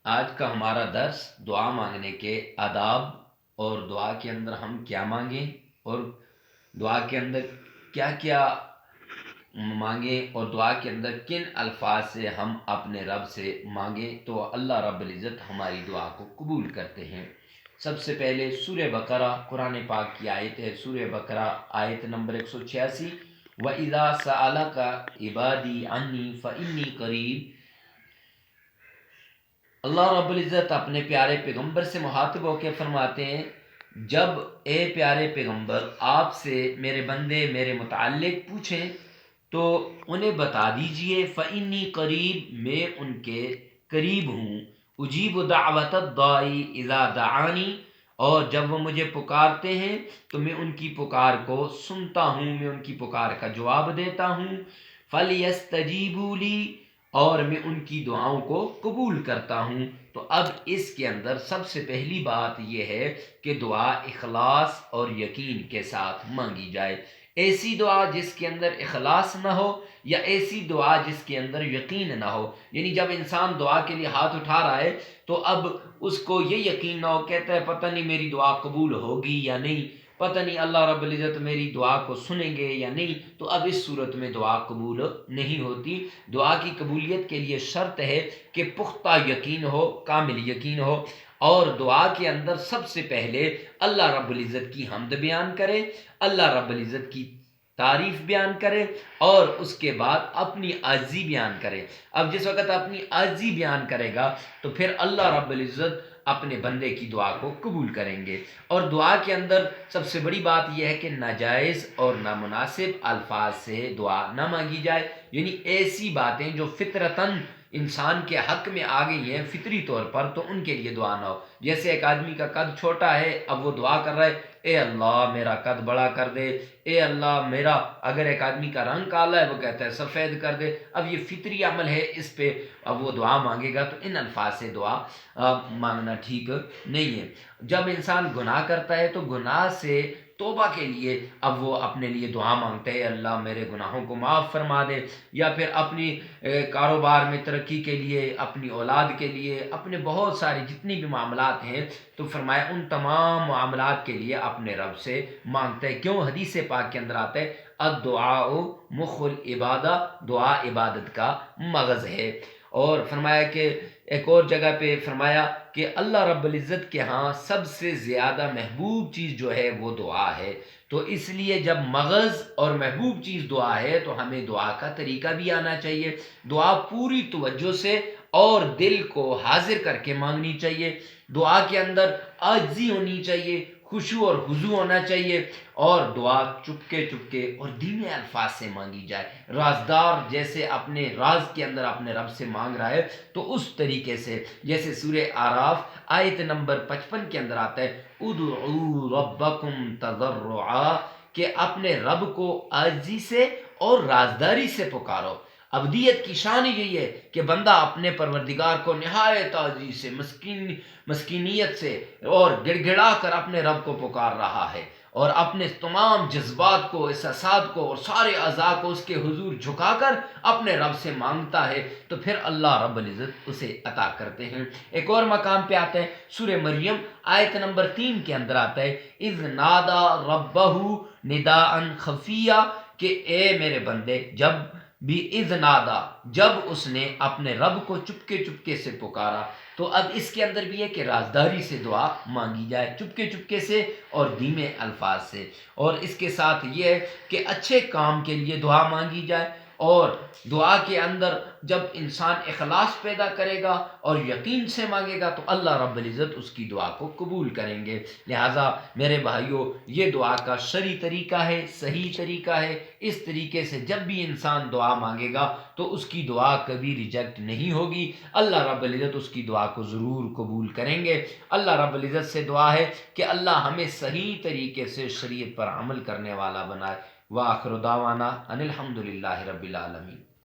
آج کا ہمارا درس دعا مانگنے کے آداب اور دعا کے اندر ہم کیا مانگیں اور دعا کے اندر کیا کیا مانگیں اور دعا کے اندر کن الفاظ سے ہم اپنے رب سے مانگیں تو اللہ رب العزت ہماری دعا کو قبول کرتے ہیں۔ سب سے پہلے سورہ بقرہ قرآن پاک کی آیت ہے، سورہ بقرہ آیت نمبر 186، وَإِذَا سَأَلَكَ عِبَادِي عَنِّي فَإِنِّي قَرِيبٌ۔ اللہ رب العزت اپنے پیارے پیغمبر سے مخاطب ہو کے فرماتے ہیں، جب اے پیارے پیغمبر آپ سے میرے بندے میرے متعلق پوچھیں تو انہیں بتا دیجئے فَإِنِّي قریب، میں ان کے قریب ہوں، اجیب دعوت الداعی اذا دعانی، اور جب وہ مجھے پکارتے ہیں تو میں ان کی پکار کو سنتا ہوں، میں ان کی پکار کا جواب دیتا ہوں، فَلْيَسْتَجِيبُوا لِي، اور میں ان کی دعاؤں کو قبول کرتا ہوں۔ تو اب اس کے اندر سب سے پہلی بات یہ ہے کہ دعا اخلاص اور یقین کے ساتھ مانگی جائے۔ ایسی دعا جس کے اندر اخلاص نہ ہو یا ایسی دعا جس کے اندر یقین نہ ہو، یعنی جب انسان دعا کے لیے ہاتھ اٹھا رہا ہے تو اب اس کو یہ یقین نہ ہو، کہتا ہے پتہ نہیں میری دعا قبول ہوگی یا نہیں، پتہ نہیں اللہ رب العزت میری دعا کو سنیں گے یا نہیں، تو اب اس صورت میں دعا قبول نہیں ہوتی۔ دعا کی قبولیت کے لیے شرط ہے کہ پختہ یقین ہو، کامل یقین ہو، اور دعا کے اندر سب سے پہلے اللہ رب العزت کی حمد بیان کرے، اللہ رب العزت کی تعریف بیان کرے، اور اس کے بعد اپنی عاجزی بیان کرے۔ اب جس وقت اپنی عاجزی بیان کرے گا تو پھر اللہ رب العزت اپنے بندے کی دعا کو قبول کریں گے۔ اور دعا کے اندر سب سے بڑی بات یہ ہے کہ ناجائز اور نامناسب الفاظ سے دعا نہ مانگی جائے، یعنی ایسی باتیں جو فطرتاً انسان کے حق میں آ گئی ہیں فطری طور پر، تو ان کے لیے دعا نہ ہو۔ جیسے ایک آدمی کا قد چھوٹا ہے، اب وہ دعا کر رہا ہے اے اللہ میرا قد بڑا کر دے، اے اللہ میرا، اگر ایک آدمی کا رنگ کالا ہے وہ کہتا ہے سفید کر دے، اب یہ فطری عمل ہے، اس پہ اب وہ دعا مانگے گا تو ان الفاظ سے دعا مانگنا ٹھیک نہیں ہے۔ جب انسان گناہ کرتا ہے تو گناہ سے توبہ کے لیے اب وہ اپنے لیے دعا مانگتا ہے، اللہ میرے گناہوں کو معاف فرما دے، یا پھر اپنی کاروبار میں ترقی کے لیے، اپنی اولاد کے لیے، اپنے بہت سارے جتنی بھی معاملات ہیں، تو فرمایا ان تمام معاملات کے لیے اپنے رب سے مانگتا ہے۔ کیوں؟ حدیث پاک کے اندر آتا ہے الدعاء مخ العبادہ، دعا عبادت کا مغز ہے۔ اور فرمایا کہ ایک اور جگہ پہ فرمایا کہ اللہ رب العزت کے ہاں سب سے زیادہ محبوب چیز جو ہے وہ دعا ہے۔ تو اس لیے جب مغز اور محبوب چیز دعا ہے تو ہمیں دعا کا طریقہ بھی آنا چاہیے، دعا پوری توجہ سے اور دل کو حاضر کر کے مانگنی چاہیے، دعا کے اندر عاجزی ہونی چاہیے، خشوع اور خضوع ہونا چاہیے، اور دعا چپکے چپکے اور دھیمے الفاظ سے مانگی جائے۔ رازدار جیسے اپنے راز کے اندر اپنے رب سے مانگ رہا ہے تو اس طریقے سے، جیسے سورہ اعراف آیت نمبر 55 کے اندر آتا ہے ادعوا ربکم تضرعا، کہ اپنے رب کو عاجزی سے اور رازداری سے پکارو۔ ابدیت کی شان یہی ہے کہ بندہ اپنے پروردگار کو نہایت عاجزی سے، مسکینیت سے اور گڑ گڑا کر اپنے رب کو پکار رہا ہے، اور اپنے تمام جذبات کو، احساسات کو اور سارے اعضاء کو اس کے حضور جھکا کر اپنے رب سے مانگتا ہے، تو پھر اللہ رب العزت اسے عطا کرتے ہیں۔ ایک اور مقام پہ آتا ہے سورہ مریم آیت نمبر 3 کے اندر آتا ہے اذ نادا ربہ نداء خفیہ، کہ اے میرے بندے، جب بھی اذ نادا، جب اس نے اپنے رب کو چپکے چپکے سے پکارا، تو اب اس کے اندر بھی ہے کہ رازداری سے دعا مانگی جائے، چپکے چپکے سے اور دھیمے الفاظ سے، اور اس کے ساتھ یہ ہے کہ اچھے کام کے لیے دعا مانگی جائے، اور دعا کے اندر جب انسان اخلاص پیدا کرے گا اور یقین سے مانگے گا تو اللہ رب العزت اس کی دعا کو قبول کریں گے۔ لہٰذا میرے بھائیوں، یہ دعا کا شرعی طریقہ ہے، صحیح طریقہ ہے۔ اس طریقے سے جب بھی انسان دعا مانگے گا تو اس کی دعا کبھی ریجیکٹ نہیں ہوگی، اللہ رب العزت اس کی دعا کو ضرور قبول کریں گے۔ اللہ رب العزت سے دعا ہے کہ اللہ ہمیں صحیح طریقے سے شریعت پر عمل کرنے والا بنائے۔ وآخر دعوانا ان الحمد للہ رب العالمین۔